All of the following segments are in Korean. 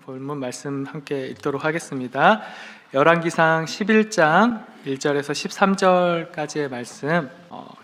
본문 말씀 함께 읽도록 하겠습니다. 열왕기상 11장 1절에서 13절까지의 말씀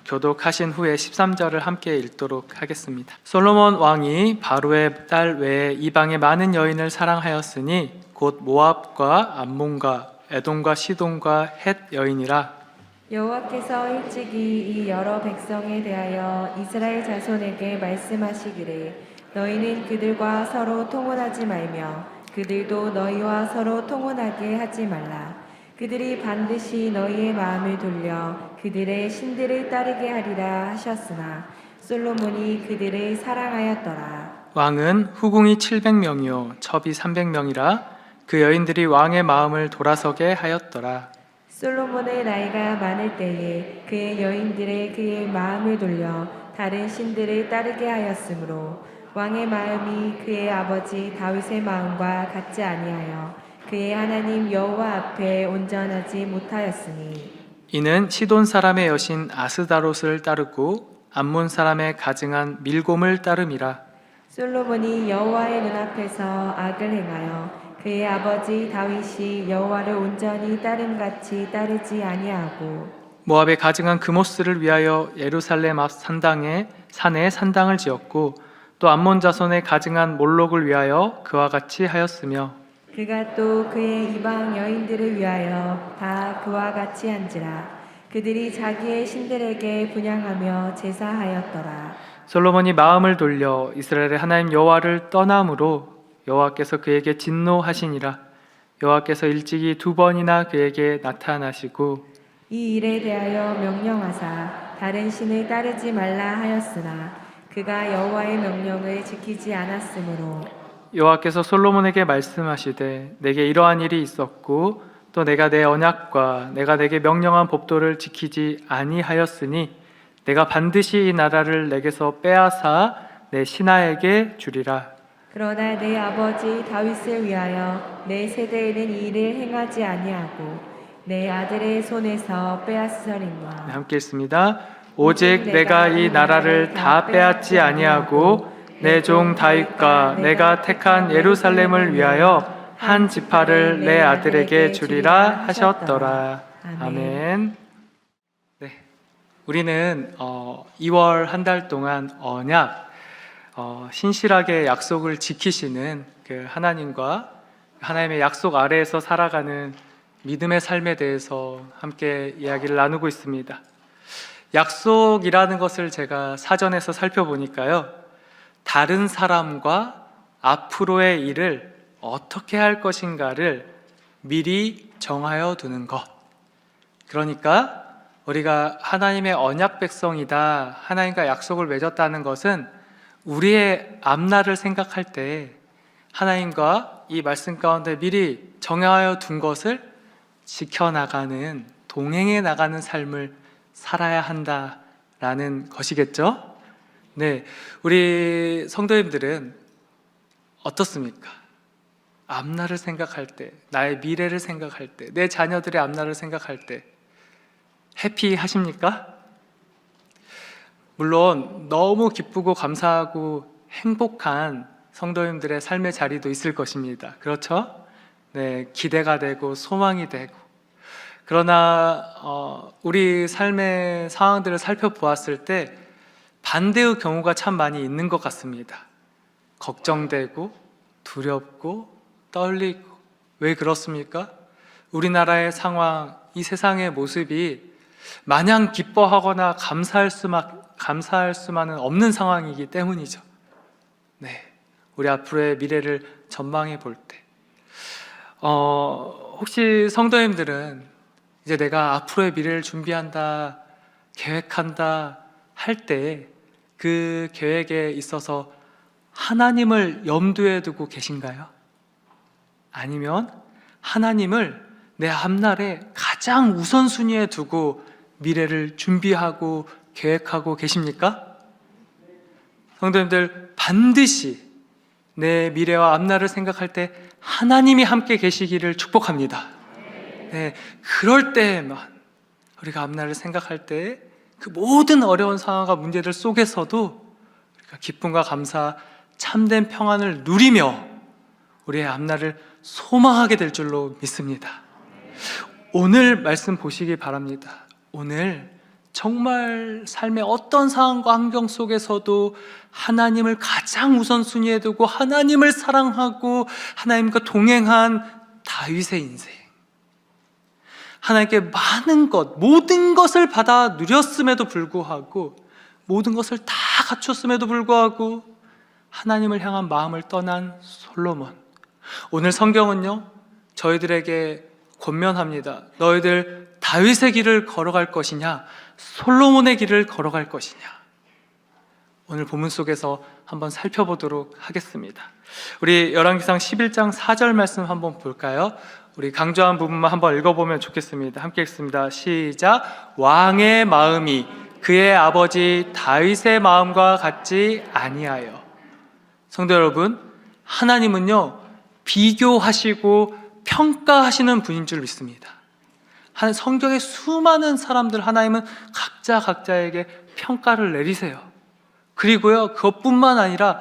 교독하신 후에 13절을 함께 읽도록 하겠습니다. 솔로몬 왕이 바로의 딸 외에 이방의 많은 여인을 사랑하였으니 곧 모압과 암몬과 에돔과 시돈과 헷 여인이라. 여호와께서 일찍이 이 여러 백성에 대하여 이스라엘 자손에게 말씀하시기를 너희는 그들과 서로 통혼하지 말며 그들도 너희와 서로 통혼하게 하지 말라. 그들이 반드시 너희의 마음을 돌려 그들의 신들을 따르게 하리라 하셨으나 솔로몬이 그들을 사랑하였더라. 왕은 후궁이 700명이요 첩이 300명이라 그 여인들이 왕의 마음을 돌아서게 하였더라. 솔로몬의 나이가 많을 때에 그의 여인들의 그의 마음을 돌려 다른 신들을 따르게 하였으므로 왕의 마음이 그의 아버지 다윗의 마음과 같지 아니하여 그의 하나님 여호와 앞에 온전하지 못하였으니 이는 시돈 사람의 여신 아스다롯을 따르고 암몬 사람의 가증한 밀곰을 따름이라. 솔로몬이 여호와의 눈앞에서 악을 행하여 그의 아버지 다윗이 여호와를 온전히 따름같이 따르지 아니하고 모압의 가증한 그모스를 위하여 예루살렘 앞 산에 산당을 지었고 또 암몬 자손의 가증한 몰록을 위하여 그와 같이 하였으며 그가 또 그의 이방 여인들을 위하여 다 그와 같이 한지라. 그들이 자기의 신들에게 분향하며 제사하였더라. 솔로몬이 마음을 돌려 이스라엘의 하나님 여호와를 떠남으로 여호와께서 그에게 진노하시니라. 여호와께서 일찍이 2번이나 그에게 나타나시고 이 일에 대하여 명령하사 다른 신을 따르지 말라 하였으나 그가 여호와의 명령을 지키지 않았으므로 여호와께서 솔로몬에게 말씀하시되 내게 이러한 일이 있었고 또 내가 내 언약과 내가 내게 명령한 법도를 지키지 아니하였으니 내가 반드시 이 나라를 내게서 빼앗아 내 신하에게 주리라. 그러나 내 아버지 다윗을 위하여 내 세대에는 이 일을 행하지 아니하고 내 아들의 손에서 빼앗으리라. 네, 함께 읽습니다. 오직 내가 이 나라를 다 빼앗지 아니하고 내 종 다윗과 내가 택한 예루살렘을 위하여 한 지파를 내 아들에게 주리라 하셨더라. 아멘. 네, 우리는 2월 한 달 동안 언약, 신실하게 약속을 지키시는 그 하나님과 하나님의 약속 아래에서 살아가는 믿음의 삶에 대해서 함께 이야기를 나누고 있습니다. 약속이라는 것을 제가 사전에서 살펴보니까요, 다른 사람과 앞으로의 일을 어떻게 할 것인가를 미리 정하여 두는 것. 그러니까 우리가 하나님의 언약 백성이다, 하나님과 약속을 맺었다는 것은 우리의 앞날을 생각할 때 하나님과 이 말씀 가운데 미리 정하여 둔 것을 지켜나가는, 동행해 나가는 삶을 살아야 한다라는 것이겠죠? 네, 우리 성도님들은 어떻습니까? 앞날을 생각할 때, 나의 미래를 생각할 때, 내 자녀들의 앞날을 생각할 때 해피하십니까? 물론 너무 기쁘고 감사하고 행복한 성도님들의 삶의 자리도 있을 것입니다. 그렇죠? 네, 기대가 되고 소망이 되고. 그러나 우리 삶의 상황들을 살펴보았을 때 반대의 경우가 참 많이 있는 것 같습니다. 걱정되고 두렵고 떨리고. 왜 그렇습니까? 우리나라의 상황, 이 세상의 모습이 마냥 기뻐하거나 감사할 수만은 없는 상황이기 때문이죠. 네, 우리 앞으로의 미래를 전망해 볼 때 혹시 성도님들은 이제 내가 앞으로의 미래를 준비한다, 계획한다 할 때 그 계획에 있어서 하나님을 염두에 두고 계신가요? 아니면 하나님을 내 앞날에 가장 우선순위에 두고 미래를 준비하고 계획하고 계십니까? 성도님들, 반드시 내 미래와 앞날을 생각할 때 하나님이 함께 계시기를 축복합니다. 네, 그럴 때에만 우리가 앞날을 생각할 때 그 모든 어려운 상황과 문제들 속에서도 우리가 기쁨과 감사, 참된 평안을 누리며 우리의 앞날을 소망하게 될 줄로 믿습니다. 오늘 말씀 보시기 바랍니다. 오늘 정말 삶의 어떤 상황과 환경 속에서도 하나님을 가장 우선순위에 두고 하나님을 사랑하고 하나님과 동행한 다윗의 인생, 하나님께 많은 것, 모든 것을 받아 누렸음에도 불구하고, 모든 것을 다 갖췄음에도 불구하고 하나님을 향한 마음을 떠난 솔로몬. 오늘 성경은요, 저희들에게 권면합니다. 너희들 다윗의 길을 걸어갈 것이냐, 솔로몬의 길을 걸어갈 것이냐. 오늘 본문 속에서 한번 살펴보도록 하겠습니다. 우리 열왕기상 11장 4절 말씀 한번 볼까요? 우리 강조한 부분만 한번 읽어보면 좋겠습니다. 함께 읽습니다. 시작. 왕의 마음이 그의 아버지 다윗의 마음과 같지 아니하여. 성도 여러분, 하나님은요, 비교하시고 평가하시는 분인 줄 믿습니다. 성경의 수많은 사람들, 하나님은 각자에게 평가를 내리세요. 그리고요, 그것뿐만 아니라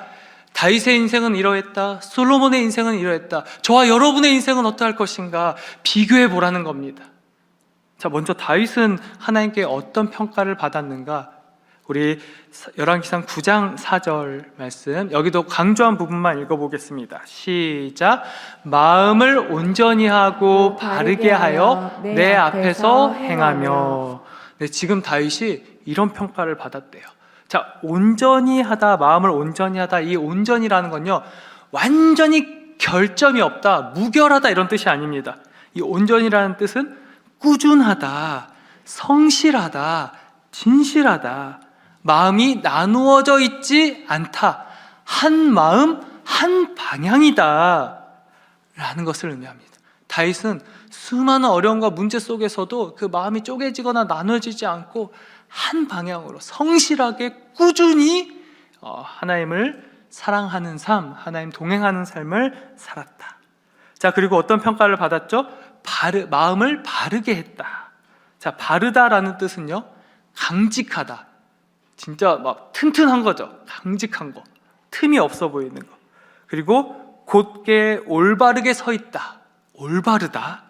다윗의 인생은 이러했다, 솔로몬의 인생은 이러했다, 저와 여러분의 인생은 어떠할 것인가 비교해 보라는 겁니다. 자, 먼저 다윗은 하나님께 어떤 평가를 받았는가? 우리 열왕기상 9장 4절 말씀, 여기도 강조한 부분만 읽어보겠습니다. 시작. 마음을 온전히 하고 바르게 하여 내 앞에서 행하며. 네, 지금 다윗이 이런 평가를 받았대요. 자, 온전히 하다, 마음을 온전히 하다, 이 온전이라는 건요, 완전히 결점이 없다, 무결하다 이런 뜻이 아닙니다. 이 온전이라는 뜻은 꾸준하다, 성실하다, 진실하다, 마음이 나누어져 있지 않다, 한 마음 한 방향이다 라는 것을 의미합니다. 다윗은 수많은 어려움과 문제 속에서도 그 마음이 쪼개지거나 나눠지지 않고 한 방향으로 성실하게 꾸준히 하나님을 사랑하는 삶, 하나님 동행하는 삶을 살았다. 자, 그리고 어떤 평가를 받았죠? 마음을 바르게 했다. 자, 바르다라는 뜻은요, 강직하다, 진짜 막 튼튼한 거죠. 강직한 거, 틈이 없어 보이는 거. 그리고 곧게 올바르게 서 있다, 올바르다.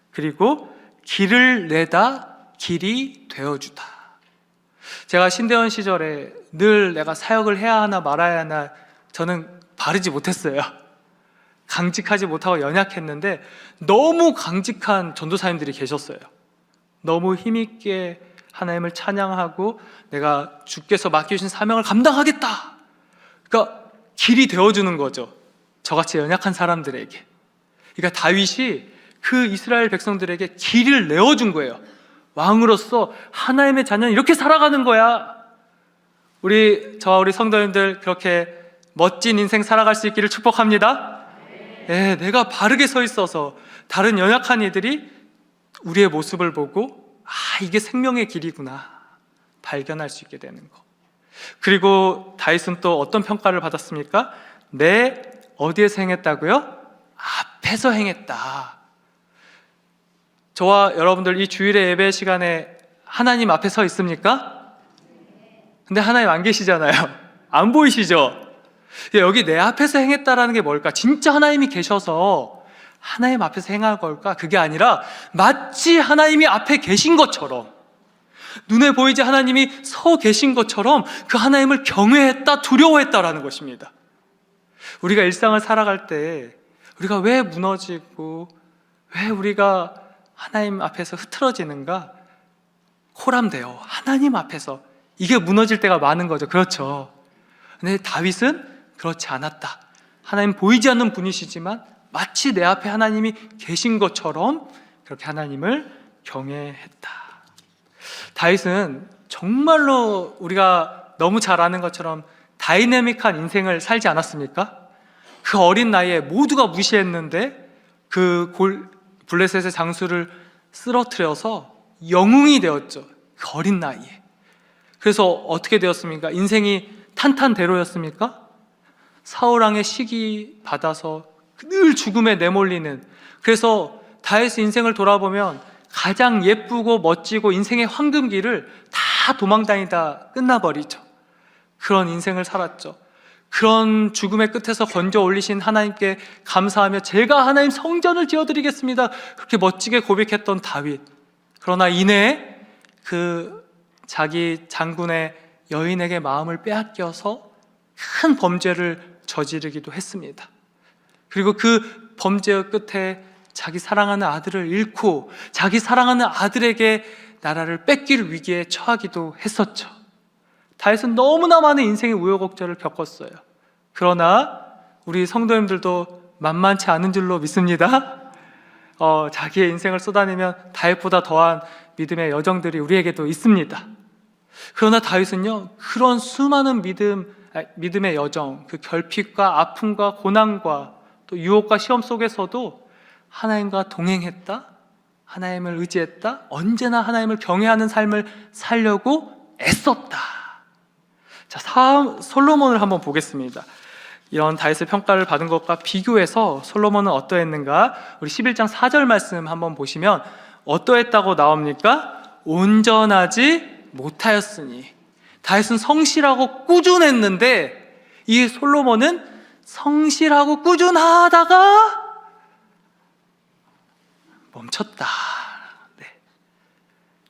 그리고 길을 내다, 길이 되어주다. 제가 신대원 시절에 늘 내가 사역을 해야 하나 말아야 하나 저는 바르지 못했어요. 강직하지 못하고 연약했는데 너무 강직한 전도사님들이 계셨어요. 너무 힘있게 하나님을 찬양하고 내가 주께서 맡겨주신 사명을 감당하겠다, 그러니까 길이 되어주는 거죠, 저같이 연약한 사람들에게. 그러니까 다윗이 그 이스라엘 백성들에게 길을 내어준 거예요. 왕으로서 하나님의 자녀는 이렇게 살아가는 거야. 저와 우리 성도님들 그렇게 멋진 인생 살아갈 수 있기를 축복합니다. 네, 내가 바르게 서 있어서 다른 연약한 이들이 우리의 모습을 보고 이게 생명의 길이구나 발견할 수 있게 되는 거. 그리고 다윗은 또 어떤 평가를 받았습니까? 어디에서 행했다고요? 앞에서 행했다. 저와 여러분들 이 주일의 예배 시간에 하나님 앞에 서 있습니까? 근데 하나님 안 계시잖아요. 안 보이시죠? 여기 내 앞에서 행했다라는 게 뭘까? 진짜 하나님이 계셔서 하나님 앞에서 행한 걸까? 그게 아니라 마치 하나님이 앞에 계신 것처럼, 눈에 보이지 하나님이 서 계신 것처럼 그 하나님을 경외했다, 두려워했다라는 것입니다. 우리가 일상을 살아갈 때 우리가 왜 무너지고 왜 우리가 하나님 앞에서 흐트러지는가? 코람되어 하나님 앞에서 이게 무너질 때가 많은 거죠. 그렇죠. 근데 다윗은 그렇지 않았다. 하나님 보이지 않는 분이시지만 마치 내 앞에 하나님이 계신 것처럼 그렇게 하나님을 경외했다. 다윗은 정말로 우리가 너무 잘 아는 것처럼 다이내믹한 인생을 살지 않았습니까? 그 어린 나이에 모두가 무시했는데 그 블레셋의 장수를 쓰러뜨려서 영웅이 되었죠. 그 어린 나이에. 그래서 어떻게 되었습니까? 인생이 탄탄대로였습니까? 사울왕의 시기 받아서 늘 죽음에 내몰리는, 그래서 다윗의 인생을 돌아보면 가장 예쁘고 멋지고 인생의 황금기를 다 도망다니다 끝나버리죠. 그런 인생을 살았죠. 그런 죽음의 끝에서 건져 올리신 하나님께 감사하며 제가 하나님 성전을 지어드리겠습니다, 그렇게 멋지게 고백했던 다윗. 그러나 이내 그 자기 장군의 여인에게 마음을 빼앗겨서 큰 범죄를 저지르기도 했습니다. 그리고 그 범죄의 끝에 자기 사랑하는 아들을 잃고 자기 사랑하는 아들에게 나라를 뺏길 위기에 처하기도 했었죠. 다윗은 너무나 많은 인생의 우여곡절을 겪었어요. 그러나 우리 성도님들도 만만치 않은 줄로 믿습니다. 자기의 인생을 쏟아내면 다윗보다 더한 믿음의 여정들이 우리에게도 있습니다. 그러나 다윗은요, 그런 수많은 믿음의 여정, 그 결핍과 아픔과 고난과 또 유혹과 시험 속에서도 하나님과 동행했다, 하나님을 의지했다, 언제나 하나님을 경외하는 삶을 살려고 애썼다. 자, 솔로몬을 한번 보겠습니다. 이런 다윗의 평가를 받은 것과 비교해서 솔로몬은 어떠했는가? 우리 11장 4절 말씀 한번 보시면 어떠했다고 나옵니까? 온전하지 못하였으니. 다윗은 성실하고 꾸준했는데 이 솔로몬은 성실하고 꾸준하다가 멈췄다. 네.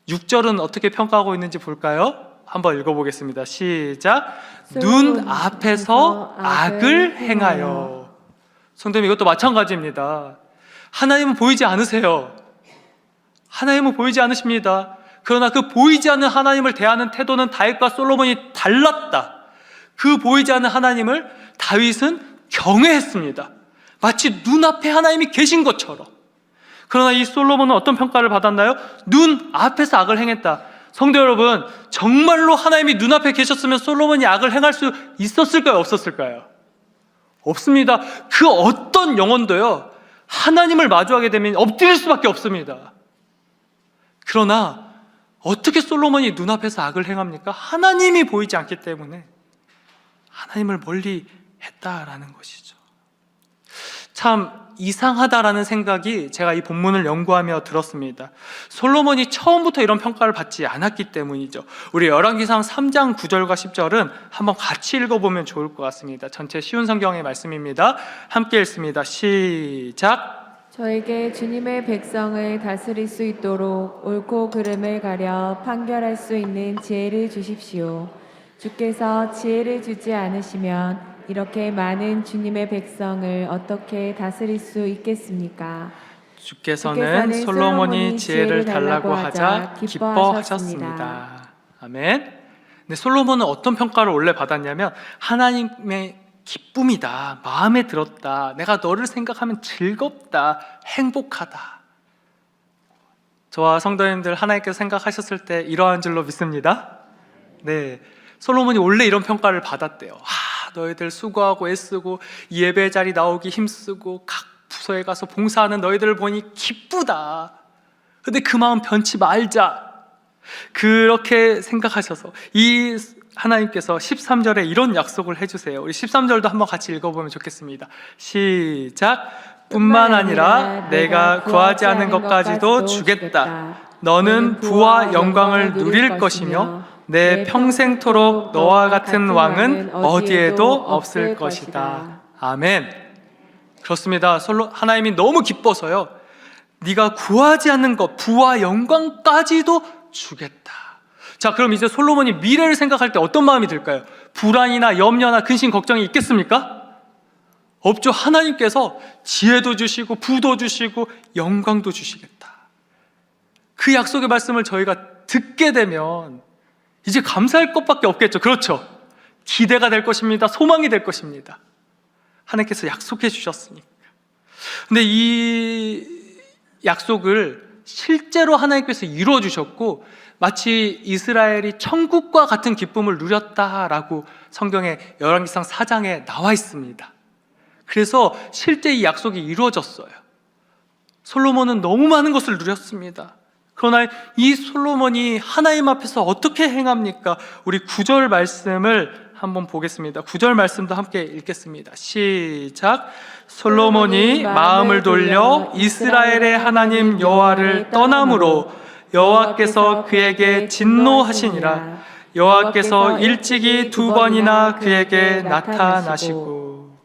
6절은 어떻게 평가하고 있는지 볼까요? 한번 읽어보겠습니다. 시작. 눈 앞에서 악을 행하여. 성도님, 이것도 마찬가지입니다. 하나님은 보이지 않으세요. 하나님은 보이지 않으십니다. 그러나 그 보이지 않는 하나님을 대하는 태도는 다윗과 솔로몬이 달랐다. 그 보이지 않는 하나님을 다윗은 경외했습니다. 마치 눈앞에 하나님이 계신 것처럼. 그러나 이 솔로몬은 어떤 평가를 받았나요? 눈 앞에서 악을 행했다. 성도 여러분, 정말로 하나님이 눈앞에 계셨으면 솔로몬이 악을 행할 수 있었을까요? 없었을까요? 없습니다. 그 어떤 영혼도요, 하나님을 마주하게 되면 엎드릴 수밖에 없습니다. 그러나 어떻게 솔로몬이 눈앞에서 악을 행합니까? 하나님이 보이지 않기 때문에 하나님을 멀리 했다라는 것이죠. 참 이상하다라는 생각이 제가 이 본문을 연구하며 들었습니다. 솔로몬이 처음부터 이런 평가를 받지 않았기 때문이죠. 우리 열왕기상 3장 9절과 10절은 한번 같이 읽어보면 좋을 것 같습니다. 전체 쉬운 성경의 말씀입니다. 함께 읽습니다. 시작. 저에게 주님의 백성을 다스릴 수 있도록 옳고 그름을 가려 판결할 수 있는 지혜를 주십시오. 주께서 지혜를 주지 않으시면 이렇게 많은 주님의 백성을 어떻게 다스릴 수 있겠습니까? 주께서는 솔로몬이 지혜를 달라고 하자 기뻐하셨습니다. 아멘. 근데 솔로몬은 어떤 평가를 원래 받았냐면 하나님의 기쁨이다, 마음에 들었다, 내가 너를 생각하면 즐겁다, 행복하다. 저와 성도님들 하나님께서 생각하셨을 때 이러한 줄로 믿습니다. 네, 솔로몬이 원래 이런 평가를 받았대요. 너희들 수고하고 애쓰고 예배 자리 나오기 힘쓰고 각 부서에 가서 봉사하는 너희들을 보니 기쁘다. 근데 그 마음 변치 말자. 그렇게 생각하셔서 이 하나님께서 13절에 이런 약속을 해주세요. 우리 13절도 한번 같이 읽어보면 좋겠습니다. 시작. 뿐만 아니라 내가 구하지 않은 것까지도 주겠다. 너는 부와 영광을 누릴 것이며 내 평생토록 너와 같은 왕은 어디에도 없을 것이다. 아멘. 그렇습니다. 하나님이 너무 기뻐서요, 네가 구하지 않는 것, 부와 영광까지도 주겠다. 자, 그럼 이제 솔로몬이 미래를 생각할 때 어떤 마음이 들까요? 불안이나 염려나 근심, 걱정이 있겠습니까? 없죠. 하나님께서 지혜도 주시고 부도 주시고 영광도 주시겠다. 그 약속의 말씀을 저희가 듣게 되면 이제 감사할 것밖에 없겠죠. 그렇죠? 기대가 될 것입니다. 소망이 될 것입니다. 하나님께서 약속해 주셨으니까. 근데 이 약속을 실제로 하나님께서 이루어 주셨고 마치 이스라엘이 천국과 같은 기쁨을 누렸다라고 성경의 열왕기상 4장에 나와 있습니다. 그래서 실제 이 약속이 이루어졌어요. 솔로몬은 너무 많은 것을 누렸습니다. 그러나 이 솔로몬이 하나님 앞에서 어떻게 행합니까? 우리 9절 말씀을 한번 보겠습니다. 9절 말씀도 함께 읽겠습니다. 시작. 솔로몬이 마음을 돌려 이스라엘의 하나님 여호와를 떠남으로 여호와께서 그에게 진노하시니라. 여호와께서 일찍이 2번이나 그에게 나타나시고.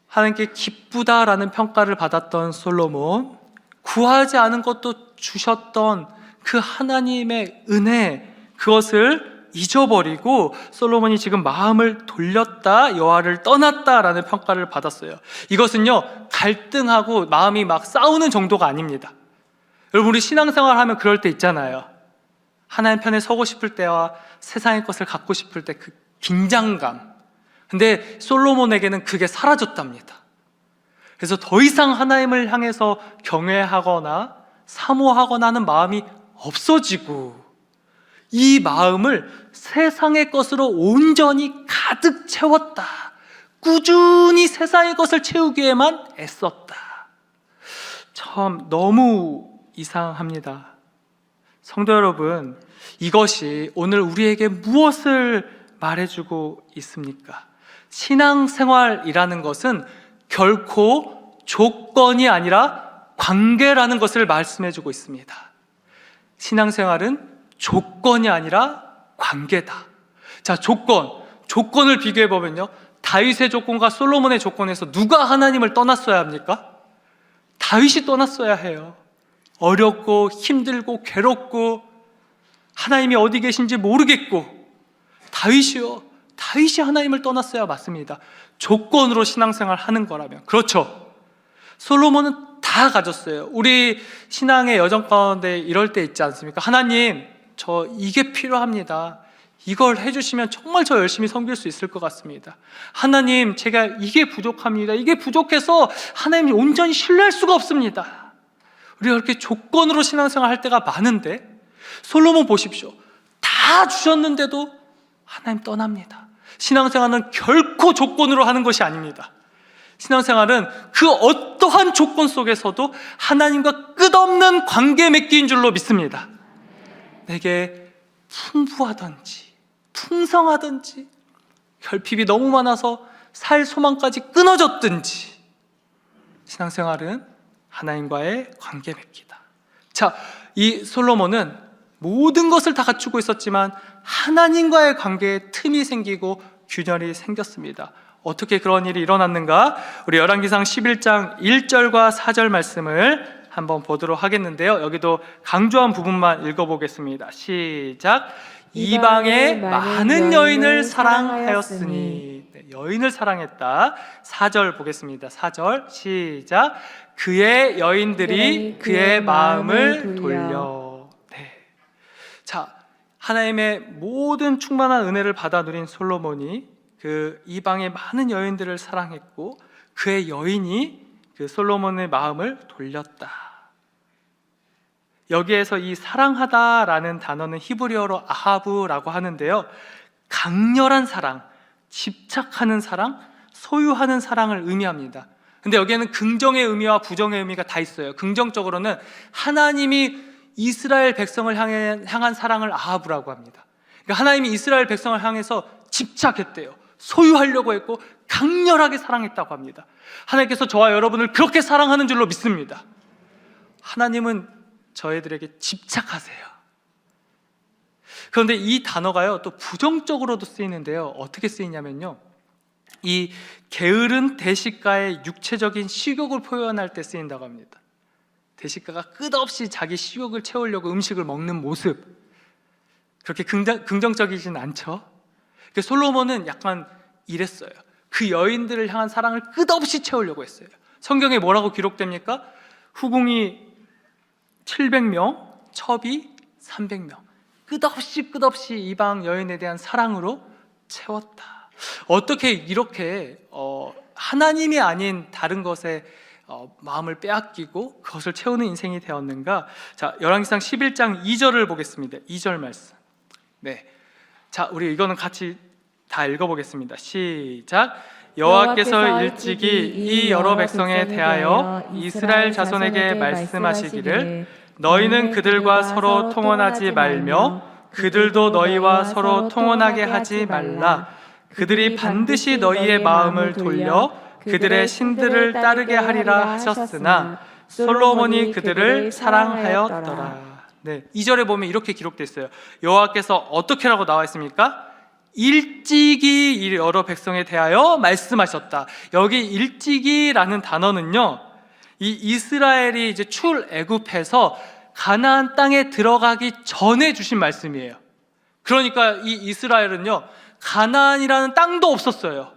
하나님께 기쁘다라는 평가를 받았던 솔로몬, 구하지 않은 것도 주셨던 그 하나님의 은혜, 그것을 잊어버리고 솔로몬이 지금 마음을 돌렸다, 여호와를 떠났다라는 평가를 받았어요. 이것은요, 갈등하고 마음이 막 싸우는 정도가 아닙니다. 여러분, 우리 신앙생활 하면 그럴 때 있잖아요. 하나님 편에 서고 싶을 때와 세상의 것을 갖고 싶을 때 그 긴장감. 근데 솔로몬에게는 그게 사라졌답니다. 그래서 더 이상 하나님을 향해서 경외하거나 사모하거나 하는 마음이 없어지고, 이 마음을 세상의 것으로 온전히 가득 채웠다. 꾸준히 세상의 것을 채우기 위해만 애썼다. 참 너무 이상합니다. 성도 여러분, 이것이 오늘 우리에게 무엇을 말해주고 있습니까? 신앙생활이라는 것은 결코 조건이 아니라 관계라는 것을 말씀해주고 있습니다. 신앙생활은 조건이 아니라 관계다. 자, 조건을 비교해 보면요, 다윗의 조건과 솔로몬의 조건에서 누가 하나님을 떠났어야 합니까? 다윗이 떠났어야 해요. 어렵고 힘들고 괴롭고 하나님이 어디 계신지 모르겠고, 다윗이 하나님을 떠났어야 맞습니다. 조건으로 신앙생활 하는 거라면. 그렇죠. 솔로몬은 다 가졌어요. 우리 신앙의 여정 가운데 이럴 때 있지 않습니까? 하나님, 저 이게 필요합니다. 이걸 해주시면 정말 저 열심히 섬길 수 있을 것 같습니다. 하나님, 제가 이게 부족합니다. 이게 부족해서 하나님이 온전히 신뢰할 수가 없습니다. 우리가 그렇게 조건으로 신앙생활 할 때가 많은데, 솔로몬 보십시오. 다 주셨는데도 하나님 떠납니다. 신앙생활은 결코 조건으로 하는 것이 아닙니다. 신앙생활은 그 어떠한 조건 속에서도 하나님과 끝없는 관계 맺기인 줄로 믿습니다. 내게 풍부하든지 풍성하든지 결핍이 너무 많아서 살 소망까지 끊어졌든지, 신앙생활은 하나님과의 관계 맺기다. 자, 이 솔로몬은 모든 것을 다 갖추고 있었지만 하나님과의 관계에 틈이 생기고 균열이 생겼습니다. 어떻게 그런 일이 일어났는가? 우리 열왕기상 11장 1절과 4절 말씀을 한번 보도록 하겠는데요, 여기도 강조한 부분만 읽어보겠습니다. 시작. 이방의 많은 여인을 사랑하였으니. 네, 여인을 사랑했다. 4절 보겠습니다. 4절 시작. 그의 여인들이 그의 마음을 돌려. 네. 자, 하나님의 모든 충만한 은혜를 받아 누린 솔로몬이 그 이방의 많은 여인들을 사랑했고, 그의 여인이 그 솔로몬의 마음을 돌렸다. 여기에서 이 사랑하다라는 단어는 히브리어로 아하브라고 하는데요, 강렬한 사랑, 집착하는 사랑, 소유하는 사랑을 의미합니다. 근데 여기에는 긍정의 의미와 부정의 의미가 다 있어요. 긍정적으로는 하나님이 이스라엘 백성을 향한 사랑을 아하브라고 합니다. 그러니까 하나님이 이스라엘 백성을 향해서 집착했대요. 소유하려고 했고 강렬하게 사랑했다고 합니다. 하나님께서 저와 여러분을 그렇게 사랑하는 줄로 믿습니다. 하나님은 저희들에게 집착하세요. 그런데 이 단어가요, 또 부정적으로도 쓰이는데요, 어떻게 쓰이냐면요, 이 게으른 대식가의 육체적인 식욕을 표현할 때 쓰인다고 합니다. 대식가가 끝없이 자기 식욕을 채우려고 음식을 먹는 모습, 그렇게 긍정적이진 않죠. 솔로몬은 약간 이랬어요. 그 여인들을 향한 사랑을 끝없이 채우려고 했어요. 성경에 뭐라고 기록됩니까? 후궁이 700명, 첩이 300명, 끝없이 이방 여인에 대한 사랑으로 채웠다. 어떻게 이렇게 하나님이 아닌 다른 것에 마음을 빼앗기고 그것을 채우는 인생이 되었는가? 자, 열왕기상 11장 2절을 보겠습니다. 2절 말씀. 네, 자, 우리 이거는 같이 다 읽어보겠습니다. 시작. 여호와께서 일찍이 이 여러 백성에 대하여 이스라엘 자손에게 말씀하시기를, 너희는 그들과 서로 통혼하지 말며 그들도 너희와 서로 통혼하게 하지 말라. 그들이 반드시 너희의 마음을 돌려 그들의 신들을 따르게 하리라 하셨으나 솔로몬이 그들을 사랑하였더라. 네, 2절에 보면 이렇게 기록되어 있어요. 여호와께서 어떻게라고 나와 있습니까? 일찍이 이 여러 백성에 대하여 말씀하셨다. 여기 일찍이라는 단어는요, 이 이스라엘이 이제 출애굽해서 가나안 땅에 들어가기 전에 주신 말씀이에요. 그러니까 이 이스라엘은요, 가나안이라는 땅도 없었어요.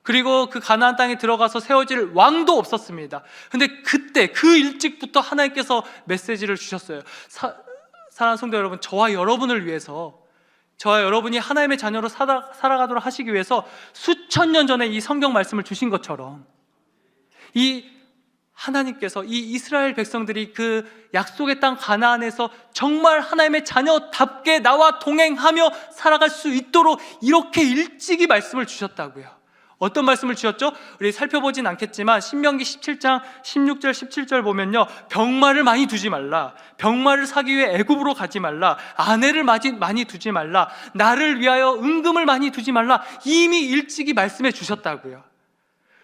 그리고 그 가나안 땅에 들어가서 세워질 왕도 없었습니다. 근데 그때 그 일찍부터 하나님께서 메시지를 주셨어요. 사랑하는 성도 여러분, 저와 여러분을 위해서, 저와 여러분이 하나님의 자녀로 살아가도록 하시기 위해서 수천 년 전에 이 성경 말씀을 주신 것처럼, 이 하나님께서 이 이스라엘 백성들이 그 약속의 땅 가나안에서 정말 하나님의 자녀답게 나와 동행하며 살아갈 수 있도록 이렇게 일찍이 말씀을 주셨다고요. 어떤 말씀을 주셨죠? 우리 살펴보진 않겠지만 신명기 17장 16절 17절 보면요, 병마를 많이 두지 말라, 병마를 사기 위해 애굽으로 가지 말라, 아내를 많이 두지 말라, 나를 위하여 은금을 많이 두지 말라, 이미 일찍이 말씀해 주셨다고요.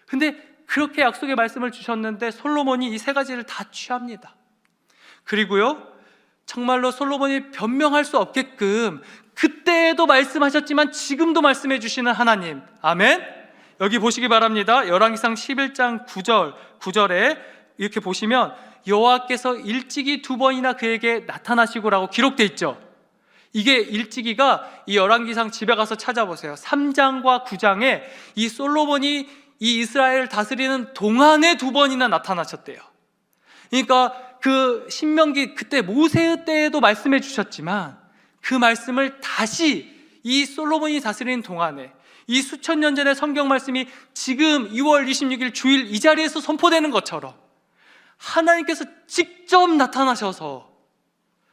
근데 그렇게 약속의 말씀을 주셨는데 솔로몬이 이 세 가지를 다 취합니다. 그리고요, 정말로 솔로몬이 변명할 수 없게끔 그때에도 말씀하셨지만 지금도 말씀해 주시는 하나님, 아멘. 여기 보시기 바랍니다. 열왕기상 11장 9절에 이렇게 보시면 여호와께서 일찍이 2번이나 그에게 나타나시고라고 기록되어 있죠. 이게 일찍이가 이 열왕기상 집에 가서 찾아보세요. 3장과 9장에 이 솔로몬이 이 이스라엘을 다스리는 동안에 2번이나 나타나셨대요. 그러니까 그 신명기 그때 모세의 때에도 말씀해 주셨지만 그 말씀을 다시 이 솔로몬이 다스리는 동안에, 이 수천 년 전의 성경 말씀이 지금 2월 26일 주일 이 자리에서 선포되는 것처럼 하나님께서 직접 나타나셔서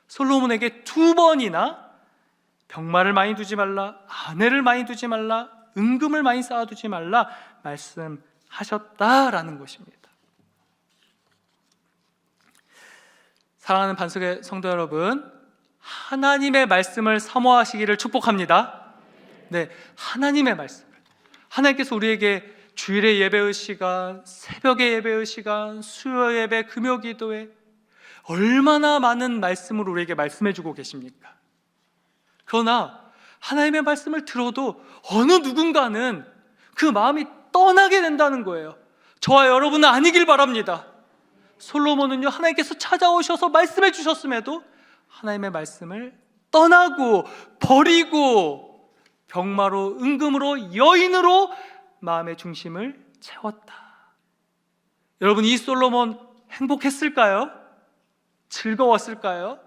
솔로몬에게 2번이나 병마를 많이 두지 말라, 아내를 많이 두지 말라, 은금을 많이 쌓아두지 말라 말씀하셨다라는 것입니다. 사랑하는 반석의 성도 여러분, 하나님의 말씀을 사모하시기를 축복합니다. 네, 하나님의 말씀. 하나님께서 우리에게 주일의 예배의 시간, 새벽의 예배의 시간, 수요 예배, 금요 기도회 얼마나 많은 말씀을 우리에게 말씀해 주고 계십니까? 그러나 하나님의 말씀을 들어도 어느 누군가는 그 마음이 떠나게 된다는 거예요. 저와 여러분은 아니길 바랍니다. 솔로몬은요, 하나님께서 찾아오셔서 말씀해 주셨음에도 하나님의 말씀을 떠나고 버리고 병마로, 은금으로, 여인으로 마음의 중심을 채웠다. 여러분, 이 솔로몬 행복했을까요? 즐거웠을까요?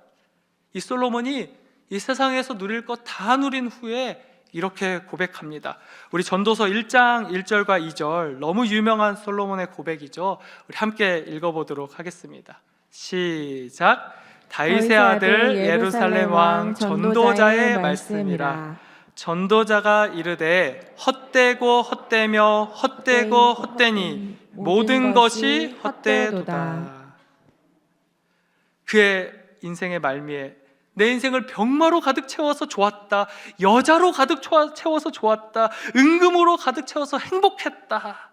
이 솔로몬이 이 세상에서 누릴 것 다 누린 후에 이렇게 고백합니다. 우리 전도서 1장 1절과 2절, 너무 유명한 솔로몬의 고백이죠. 우리 함께 읽어보도록 하겠습니다. 시작. 다윗의 아들 예루살렘 왕 전도자의 말씀이라. 전도자가 이르되 헛되고 헛되며 헛되고 헛되니 모든 것이 헛되도다. 그의 인생의 말미에 내 인생을 병마로 가득 채워서 좋았다, 여자로 가득 채워서 좋았다, 은금으로 가득 채워서 행복했다,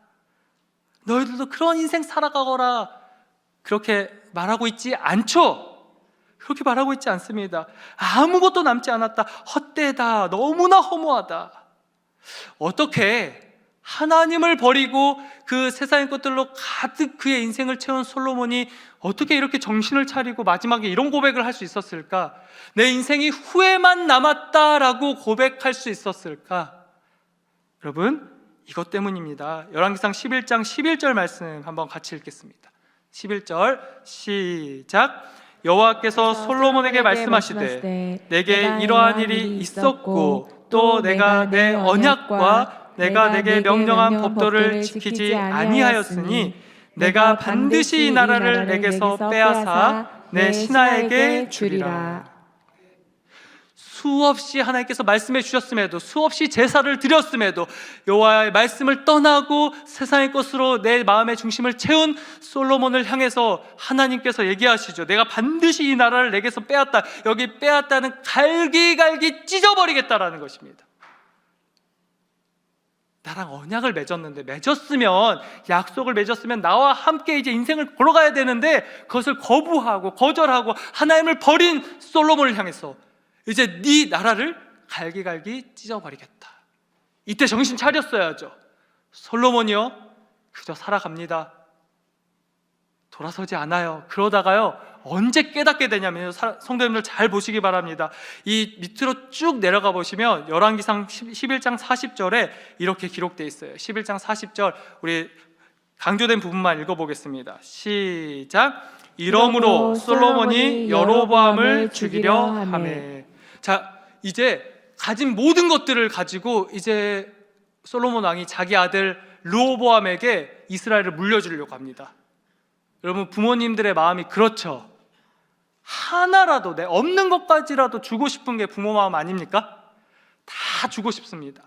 너희들도 그런 인생 살아가거라, 그렇게 말하고 있지 않죠? 그렇게 말하고 있지 않습니다. 아무것도 남지 않았다, 헛되다, 너무나 허무하다. 어떻게 하나님을 버리고 그 세상의 것들로 가득 그의 인생을 채운 솔로몬이 어떻게 이렇게 정신을 차리고 마지막에 이런 고백을 할 수 있었을까? 내 인생이 후회만 남았다라고 고백할 수 있었을까? 여러분, 이것 때문입니다. 열왕기상 11장 11절 말씀 한번 같이 읽겠습니다. 11절 시작. 여호와께서 솔로몬에게 말씀하시되 내게 이러한 일이 있었고 또 내가 내 언약과 내가 내게 명령한 법도를 지키지 아니하였으니 내가 반드시 이 나라를 내게서 빼앗아 내 신하에게 주리라. 수없이 하나님께서 말씀해 주셨음에도, 수없이 제사를 드렸음에도, 여호와의 말씀을 떠나고 세상의 것으로 내 마음의 중심을 채운 솔로몬을 향해서 하나님께서 얘기하시죠. 내가 반드시 이 나라를 내게서 빼앗다. 여기 빼앗다는 갈기갈기 찢어버리겠다라는 것입니다. 나랑 언약을 맺었으면 약속을 맺었으면 나와 함께 이제 인생을 걸어가야 되는데 그것을 거부하고 거절하고 하나님을 버린 솔로몬을 향해서 이제 네 나라를 갈기갈기 찢어버리겠다. 이때 정신 차렸어야죠. 솔로몬이요 그저 살아갑니다. 돌아서지 않아요. 그러다가요 언제 깨닫게 되냐면요, 성도님들 잘 보시기 바랍니다. 이 밑으로 쭉 내려가 보시면 열왕기상 11장 40절에 이렇게 기록되어 있어요. 11장 40절 우리 강조된 부분만 읽어보겠습니다. 시작. 이러므로 솔로몬이 여로보암을 죽이려 하매. 자, 이제 가진 모든 것들을 가지고 이제 솔로몬 왕이 자기 아들 르호보암에게 이스라엘을 물려주려고 합니다. 여러분, 부모님들의 마음이 그렇죠. 하나라도 내 없는 것까지라도 주고 싶은 게 부모 마음 아닙니까? 다 주고 싶습니다.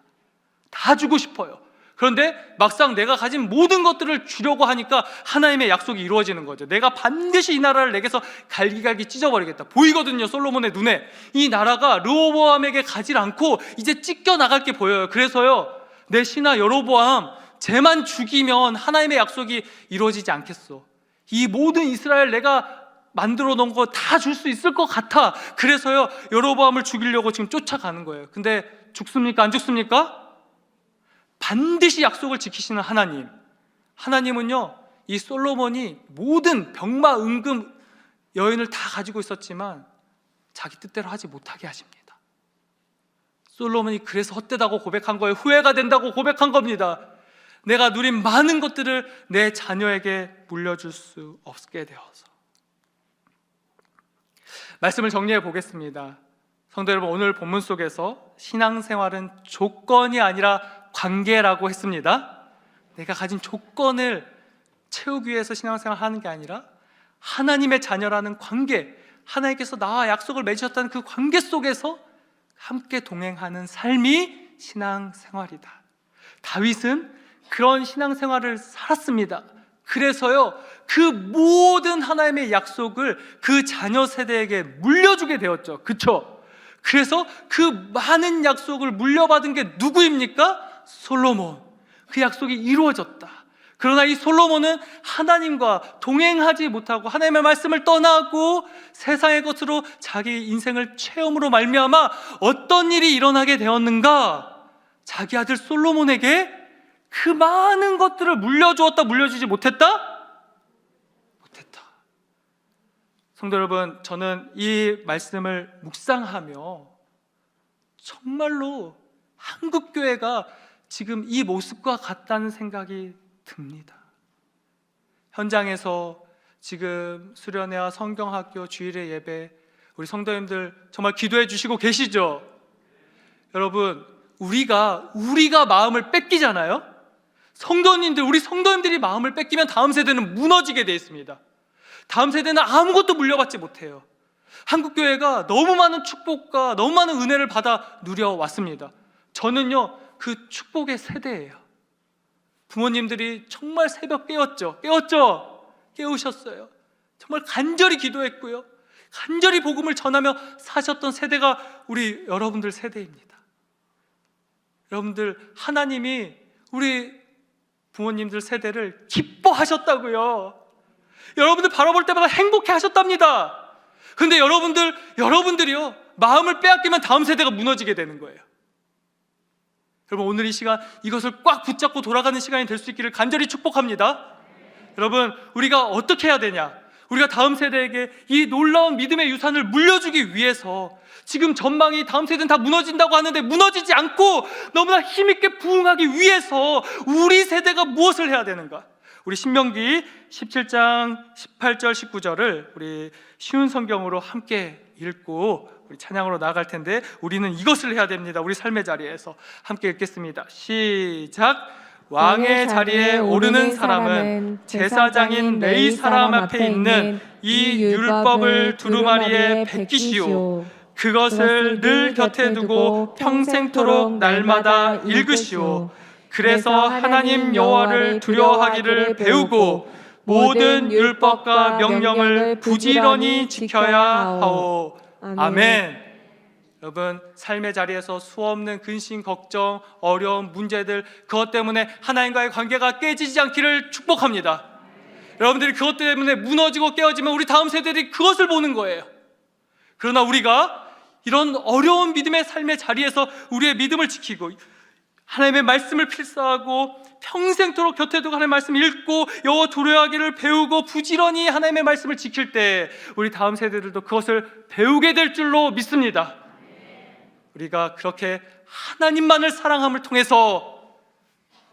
다 주고 싶어요. 그런데 막상 내가 가진 모든 것들을 주려고 하니까 하나님의 약속이 이루어지는 거죠. 내가 반드시 이 나라를 내게서 갈기갈기 찢어버리겠다. 보이거든요, 솔로몬의 눈에. 이 나라가 르호보암에게 가지 않고 이제 찢겨 나갈 게 보여요. 그래서요, 내 신하 여로보암 쟤만 죽이면 하나님의 약속이 이루어지지 않겠어. 이 모든 이스라엘 내가 만들어 놓은 거 다 줄 수 있을 것 같아. 그래서요 여로보암을 죽이려고 지금 쫓아가는 거예요. 근데 죽습니까? 안 죽습니까? 반드시 약속을 지키시는 하나님. 하나님은요 이 솔로몬이 모든 병마 은금 여인을 다 가지고 있었지만 자기 뜻대로 하지 못하게 하십니다. 솔로몬이 그래서 헛되다고 고백한 거예요. 후회가 된다고 고백한 겁니다. 내가 누린 많은 것들을 내 자녀에게 물려줄 수 없게 되어서. 말씀을 정리해 보겠습니다. 성도 여러분, 오늘 본문 속에서 신앙생활은 조건이 아니라 관계라고 했습니다. 내가 가진 조건을 채우기 위해서 신앙생활을 하는 게 아니라 하나님의 자녀라는 관계, 하나님께서 나와 약속을 맺으셨다는 그 관계 속에서 함께 동행하는 삶이 신앙생활이다. 다윗은 그런 신앙생활을 살았습니다. 그래서요 그 모든 하나님의 약속을 그 자녀 세대에게 물려주게 되었죠. 그렇죠? 그래서 그 많은 약속을 물려받은 게 누구입니까? 솔로몬. 그 약속이 이루어졌다. 그러나 이 솔로몬은 하나님과 동행하지 못하고 하나님의 말씀을 떠나고 세상의 것으로 자기 인생을 체험으로 말미암아 어떤 일이 일어나게 되었는가? 자기 아들 솔로몬에게 그 많은 것들을 물려주었다, 물려주지 못했다? 못했다. 성도 여러분, 저는 이 말씀을 묵상하며 정말로 한국교회가 지금 이 모습과 같다는 생각이 듭니다. 현장에서 지금 수련회와 성경학교 주일의 예배 우리 성도님들 정말 기도해 주시고 계시죠? 여러분, 우리가 마음을 뺏기잖아요? 성도님들, 우리 성도님들이 마음을 뺏기면 다음 세대는 무너지게 되어 있습니다. 다음 세대는 아무것도 물려받지 못해요. 한국교회가 너무 많은 축복과 너무 많은 은혜를 받아 누려왔습니다. 저는요 그 축복의 세대예요. 부모님들이 정말 새벽 깨웠죠. 깨우셨어요. 정말 간절히 기도했고요, 간절히 복음을 전하며 사셨던 세대가 우리 여러분들 세대입니다. 여러분들, 하나님이 우리 부모님들 세대를 기뻐하셨다고요. 여러분들 바라볼 때마다 행복해 하셨답니다. 그런데 여러분들이요 마음을 빼앗기면 다음 세대가 무너지게 되는 거예요. 여러분, 오늘 이 시간 이것을 꽉 붙잡고 돌아가는 시간이 될 수 있기를 간절히 축복합니다. 여러분, 우리가 어떻게 해야 되냐? 우리가 다음 세대에게 이 놀라운 믿음의 유산을 물려주기 위해서 지금 전망이 다음 세대는 다 무너진다고 하는데 무너지지 않고 너무나 힘있게 부흥하기 위해서 우리 세대가 무엇을 해야 되는가? 우리 신명기 17장 18절 19절을 우리 쉬운 성경으로 함께 읽고 우리 찬양으로 나아갈 텐데 우리는 이것을 해야 됩니다. 우리 삶의 자리에서 함께 읽겠습니다. 시작. 왕의 자리에 오르는 사람은 제사장인 레위 사람 앞에 있는 이 율법을 두루마리에 베끼시오. 그것을 늘 곁에 두고 평생토록 날마다 읽으시오. 그래서 하나님 여호와를 두려워하기를 배우고 모든 율법과 명령을 부지런히 지켜야 하오. 아멘. 여러분, 삶의 자리에서 수없는 근심, 걱정, 어려움, 문제들, 그것 때문에 하나님과의 관계가 깨지지 않기를 축복합니다. 여러분들이 그것 때문에 무너지고 깨어지면 우리 다음 세대들이 그것을 보는 거예요. 그러나 우리가 이런 어려운 믿음의 삶의 자리에서 우리의 믿음을 지키고 하나님의 말씀을 필사하고 평생토록 곁에 두고 하나님의 말씀을 읽고 여호와 두려워하기를 배우고 부지런히 하나님의 말씀을 지킬 때 우리 다음 세대들도 그것을 배우게 될 줄로 믿습니다. 우리가 그렇게 하나님만을 사랑함을 통해서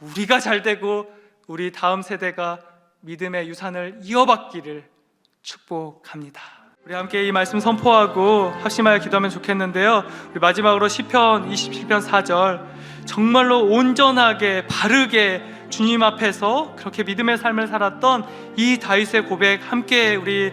우리가 잘 되고 우리 다음 세대가 믿음의 유산을 이어받기를 축복합니다. 우리 함께 이 말씀 선포하고 합심하여 기도하면 좋겠는데요. 우리 마지막으로 시편 27편 4절, 정말로 온전하게 바르게 주님 앞에서 그렇게 믿음의 삶을 살았던 이 다윗의 고백 함께 우리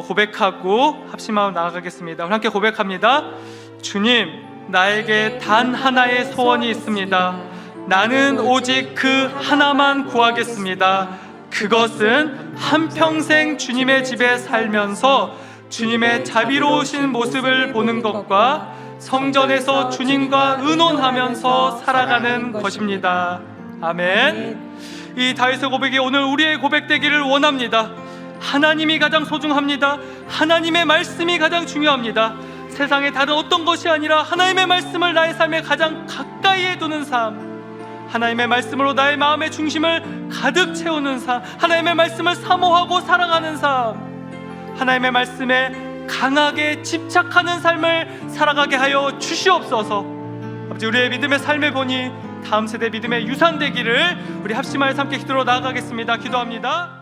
고백하고 합심하여 나아가겠습니다. 우리 함께 고백합니다. 주님, 나에게 단 하나의 소원이 있습니다. 나는 오직 그 하나만 구하겠습니다. 그것은 한평생 주님의 집에 살면서 주님의 자비로우신 모습을 보는 것과 성전에서 주님과 의논하면서 살아가는 것입니다. 아멘. 이 다윗의 고백이 오늘 우리의 고백되기를 원합니다. 하나님이 가장 소중합니다. 하나님의 말씀이 가장 중요합니다. 세상의 다른 어떤 것이 아니라 하나님의 말씀을 나의 삶에 가장 가까이에 두는 삶, 하나님의 말씀으로 나의 마음의 중심을 가득 채우는 삶, 하나님의 말씀을 사모하고 사랑하는 삶, 하나님의 말씀에 강하게 집착하는 삶을 살아가게 하여 주시옵소서. 아버지, 우리의 믿음의 삶의 본이 다음 세대 믿음의 유산 되기를 우리 합심하여 함께 기도로 나아가겠습니다. 기도합니다.